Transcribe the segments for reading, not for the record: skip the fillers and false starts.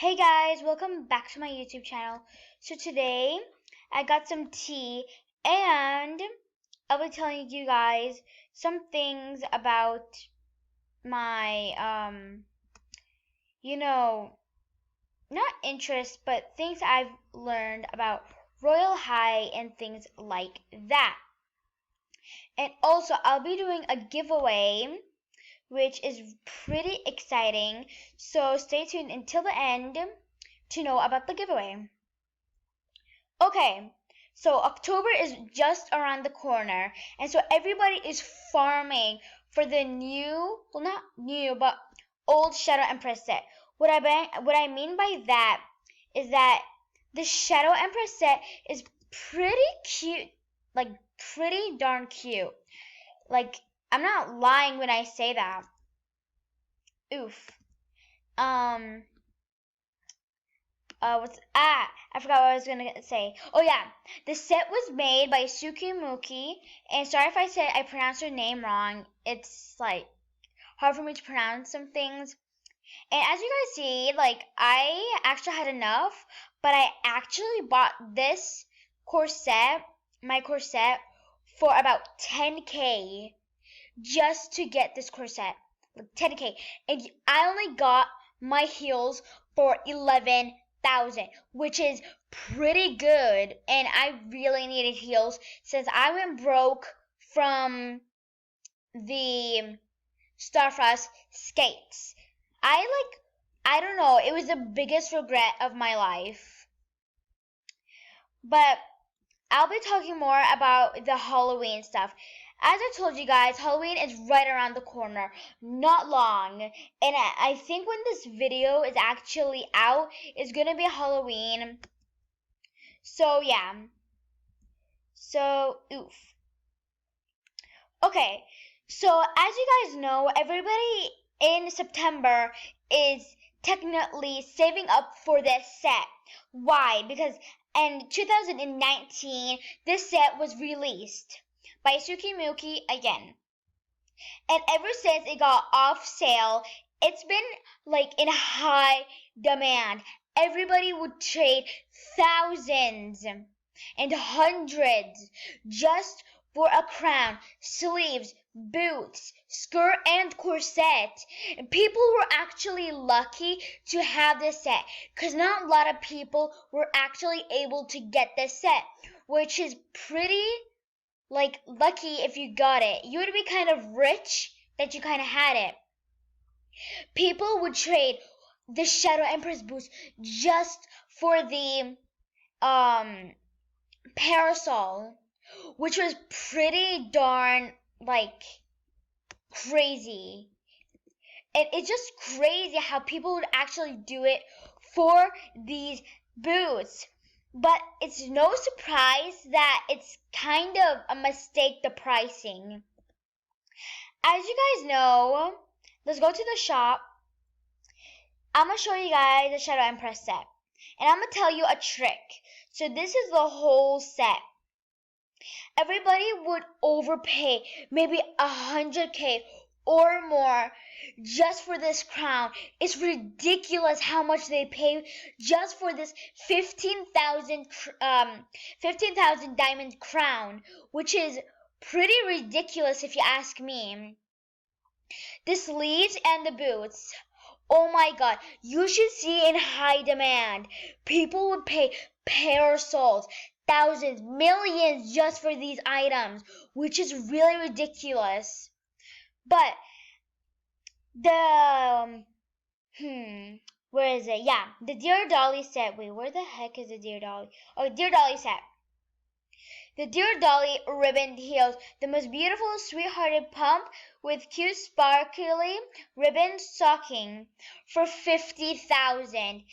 Hey guys, welcome back to my YouTube channel. So today I got some tea and I'll be telling you guys some things about my not interest but things I've learned about Royal High and things like that. And also I'll be doing a giveaway which is pretty exciting. So stay tuned until the end to know about the giveaway. Okay, so October is just around the corner, and so everybody is farming for the new, well, not new, but old Shadow Empress set. What I mean by that is that the Shadow Empress set is pretty cute, like pretty darn cute. Like, I'm not lying when I say that. Oof. I forgot what I was gonna say. Oh yeah, the set was made by Sukimuki, and sorry if I said I pronounced her name wrong. It's like hard for me to pronounce some things. And as you guys see, like I actually had enough, but I actually bought this corset, my corset, for about 10K just to get this corset. 10K. And I only got my heels for 11,000, which is pretty good. And I really needed heels since I went broke from the Starfrost skates. I don't know, it was the biggest regret of my life. But I'll be talking more about the Halloween stuff. As I told you guys, Halloween is right around the corner, not long. And I think when this video is actually out, it's gonna be Halloween. So yeah. So, oof. Okay, so as you guys know, everybody in September is technically saving up for this set. Why? Because in 2019, this set was released by Sukimuki again. And ever since it got off sale, it's been like in high demand. Everybody would trade thousands and hundreds just for a crown, sleeves, boots, skirt, and corset. And people were actually lucky to have this set because not a lot of people were actually able to get this set, which is pretty like lucky if you got it. You would be kind of rich that you kind of had it. People would trade the Shadow Empress boots just for the parasol, which was pretty darn like crazy. And it's just crazy how people would actually do it for these boots. But it's no surprise that it's kind of a mistake, the pricing. As you guys know, let's go to the shop. I'm going to show you guys the Shadow Empress set. And I'm going to tell you a trick. So this is the whole set. Everybody would overpay maybe 100K or more just for this crown. It's ridiculous how much they pay just for this 15,000 diamond crown, which is pretty ridiculous if you ask me. The sleeves and the boots, oh my god, you should see in high demand. People would pay parasols, thousands, millions just for these items, which is really ridiculous. But the where is it? Yeah, the Dear Dolly set. Wait, where the heck is the Dear Dolly? Oh, Dear Dolly set. The Dear Dolly ribboned heels, the most beautiful sweethearted pump with cute sparkly ribbon stocking for 50,000.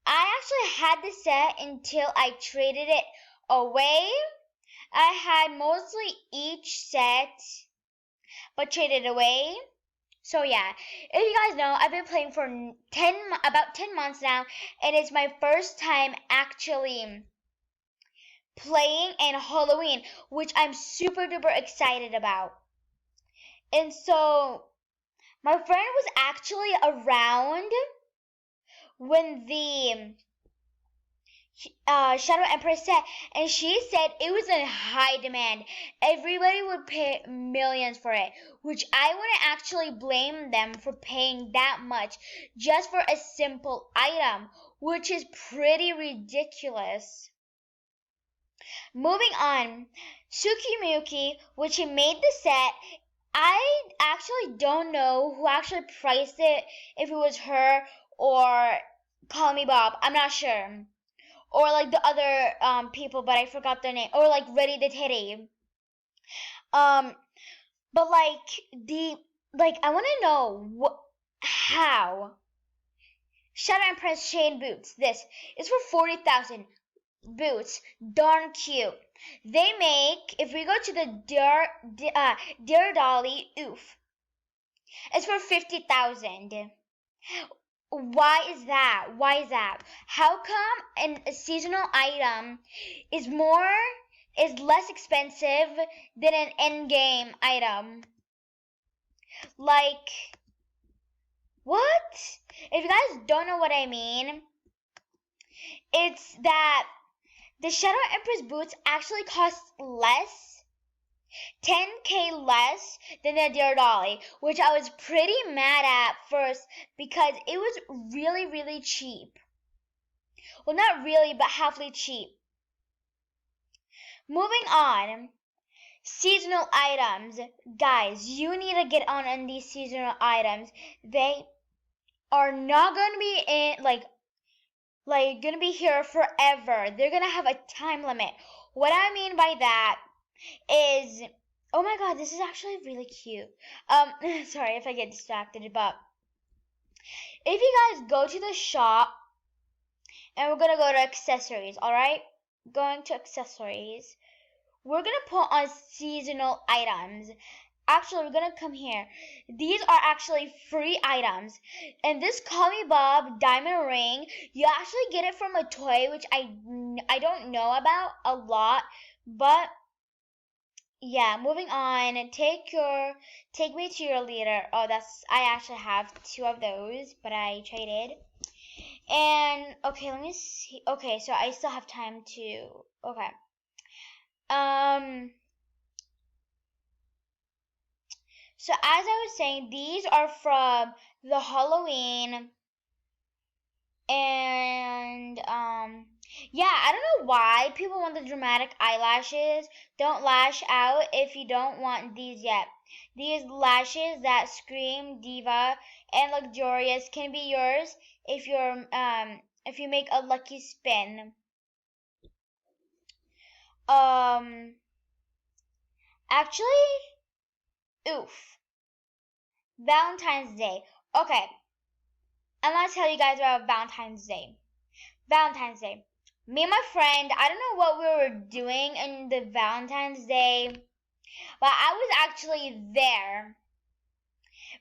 I actually had the set until I traded it away. I had mostly each set, but traded away. So yeah, if you guys know, I've been playing for about 10 months now, and it's my first time actually playing in Halloween, which I'm super duper excited about. And so my friend was actually around when the Shadow Empress said, and she said it was in high demand. Everybody would pay millions for it, which I wouldn't actually blame them for paying that much just for a simple item, which is pretty ridiculous. Moving on, Tsukimiyuki, which she made the set, I actually don't know who actually priced it, if it was her or Call Me Bob. I'm not sure. Or like the other people, but I forgot their name. Or like Ready the Titty. But I want to know how Shadow Empress Chain Boots. This is for 40,000 boots. Darn cute. They make, if we go to the Dear Dolly Oof, it's for 50,000. Why is that? Why is that? How come a seasonal item is less expensive than an end game item? Like, what? If you guys don't know what I mean, it's that the Shadow Empress boots actually cost less, 10K less than the Dear Dolly, which I was pretty mad at first because it was really, really cheap. Well, not really, but halfly cheap. Moving on, seasonal items. Guys, you need to get on these seasonal items. They are not going to be in, going to be here forever. They're going to have a time limit. What I mean by that is, oh my god, this is actually really cute. Sorry if I get distracted, but if you guys go to the shop, and we're gonna go to accessories, alright? Going to accessories. We're gonna put on seasonal items. Actually, we're gonna come here. These are actually free items. And this Call Me Bob diamond ring, you actually get it from a toy, which I don't know about a lot, but yeah, moving on. Take me to your leader. Oh, I actually have 2 of those, but I traded. And okay, let me see. Okay, so I still have time to. Okay. So as I was saying, these are from the Halloween, and yeah, I don't know why people want the dramatic eyelashes. Don't lash out if you don't want these yet. These lashes that scream diva and luxurious can be yours if you make a lucky spin. Actually, oof. Valentine's Day. Okay. I'm gonna tell you guys about Valentine's Day. Valentine's Day. Me and my friend, I don't know what we were doing in the Valentine's Day, but I was actually there.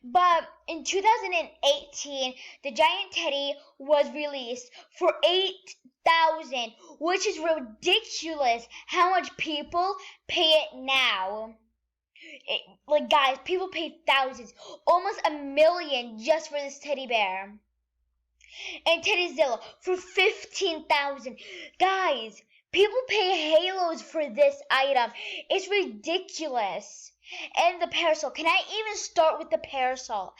But in 2018, the giant teddy was released for 8,000, which is ridiculous how much people pay it now. Guys, people pay thousands, almost a million just for this teddy bear. And Teddyzilla for 15,000. Guys, people pay halos for this item. It's ridiculous. And the parasol. Can I even start with the parasol?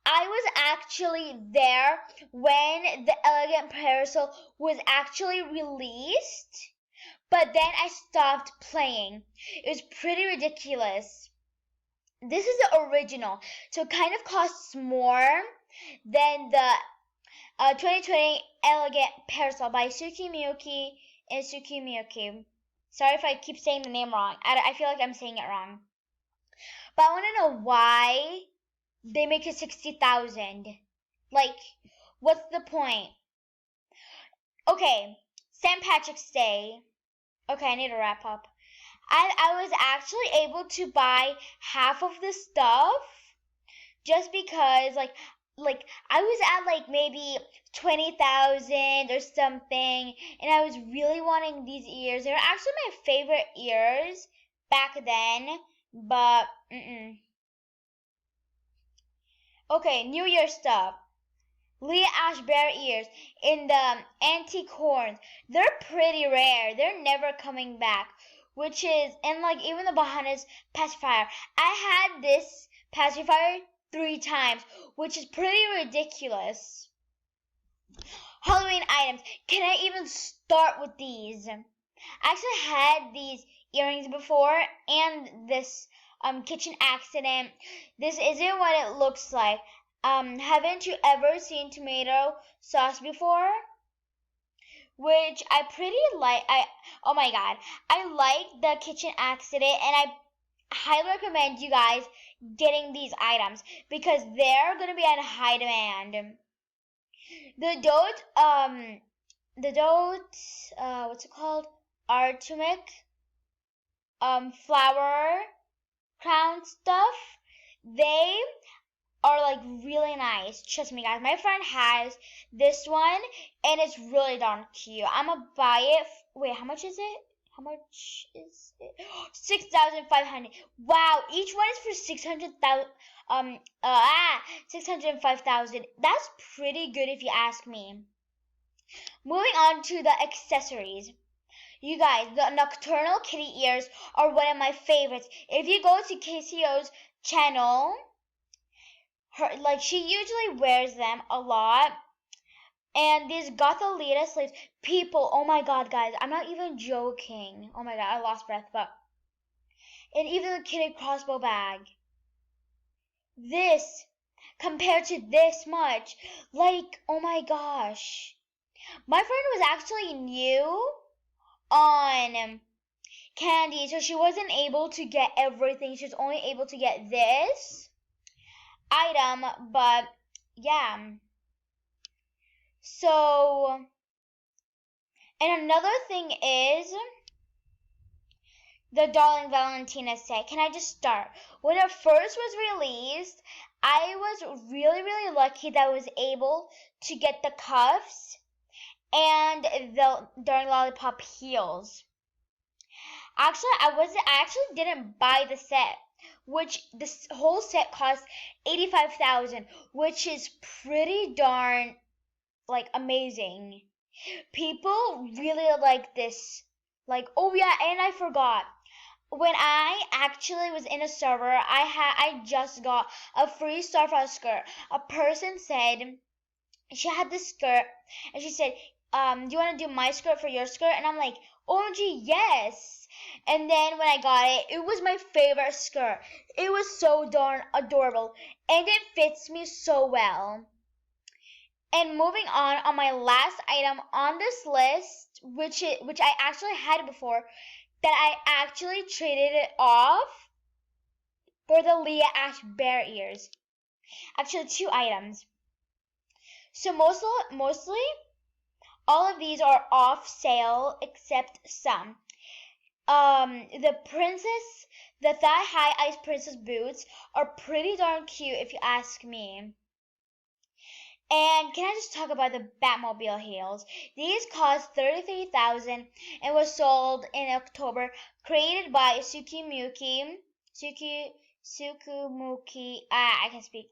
I was actually there when the elegant parasol was actually released, but then I stopped playing. It was pretty ridiculous. This is the original, so it kind of costs more than the 2020 Elegant Parasol by Suki Miyuki and Suki Miyuki. Sorry if I keep saying the name wrong. I feel like I'm saying it wrong. But I want to know why they make it 60,000. Like, what's the point? Okay, St. Patrick's Day. Okay, I need to wrap up. I was actually able to buy half of the stuff just because, I was at maybe 20,000 or something, and I was really wanting these ears. They were actually my favorite ears back then, but Okay, New Year stuff. Leah Ash bear ears in the antique horns. They're pretty rare. They're never coming back. Which is, and like even the Bahamas pacifier. I had this pacifier 3 times, which is pretty ridiculous. Halloween items. Can I even start with these? I actually had these earrings before and this kitchen accident. This isn't what it looks like. Haven't you ever seen tomato sauce before? Which I pretty like. Oh my god, I like the kitchen accident, and I highly recommend you guys getting these items because they're gonna be on high demand. The dote, what's it called? Artemic, flower crown stuff. They are like really nice. Trust me, guys. My friend has this one, and it's really darn cute. I'm gonna buy it. Wait, how much is it? How much is it? 6,500. Wow, each one is for 600,000. 605,000. That's pretty good if you ask me. Moving on to the accessories. You guys, the nocturnal kitty ears are one of my favorites. If you go to KCO's channel, she usually wears them a lot. And these Gothalita sleeves, people, oh my god, guys, I'm not even joking. Oh my god, I lost breath, but. And even the kitty crossbow bag. This, compared to this much, like, oh my gosh. My friend was actually new on candy, so she wasn't able to get everything. She was only able to get this item, but yeah. So, and another thing is the Darling Valentina set. Can I just start? When it first was released, I was really, really lucky that I was able to get the cuffs and the Darling Lollipop heels. Actually, I actually didn't buy the set, which this whole set cost 85,000, which is pretty darn like amazing. People really like this. Like, oh yeah, and I forgot. When I actually was in a server, I just got a free Starfire skirt. A person said she had this skirt and she said, do you want to do my skirt for your skirt? And I'm like, OMG, yes. And then when I got it, it was my favorite skirt. It was so darn adorable and it fits me so well. And moving on my last item on this list, which I actually had before, that I actually traded it off for the Leah Ash bear ears. Actually, 2 items. So mostly all of these are off sale except some. The thigh-high ice princess boots are pretty darn cute if you ask me. And can I just talk about the Batmobile heels? These cost 33,000 and was sold in October. Created by Sukumuki. I can speak.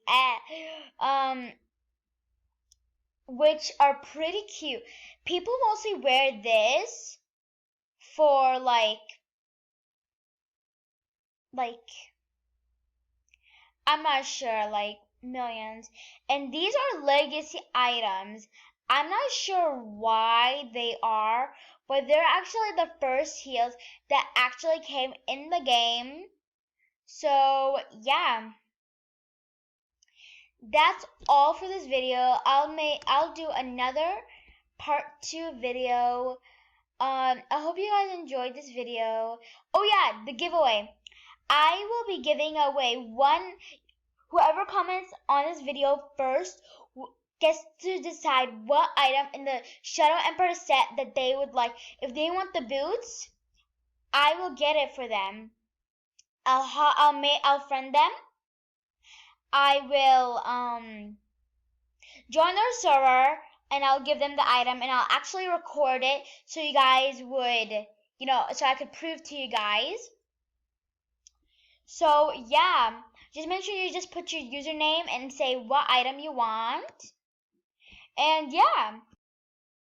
Which are pretty cute. People mostly wear this for like I'm not sure, like millions. And these are legacy items. I'm not sure why they are, but they're actually the first heels that actually came in the game. So yeah, that's all for this video. I'll do another part 2 video. I hope you guys enjoyed this video. Oh yeah, the giveaway. I will be giving away whoever comments on this video first gets to decide what item in the Shadow Emperor set that they would like. If they want the boots, I will get it for them. I'll friend them. I will join their server and I'll give them the item and I'll actually record it so you guys would, so I could prove to you guys. So yeah, just make sure you just put your username and say what item you want. And yeah,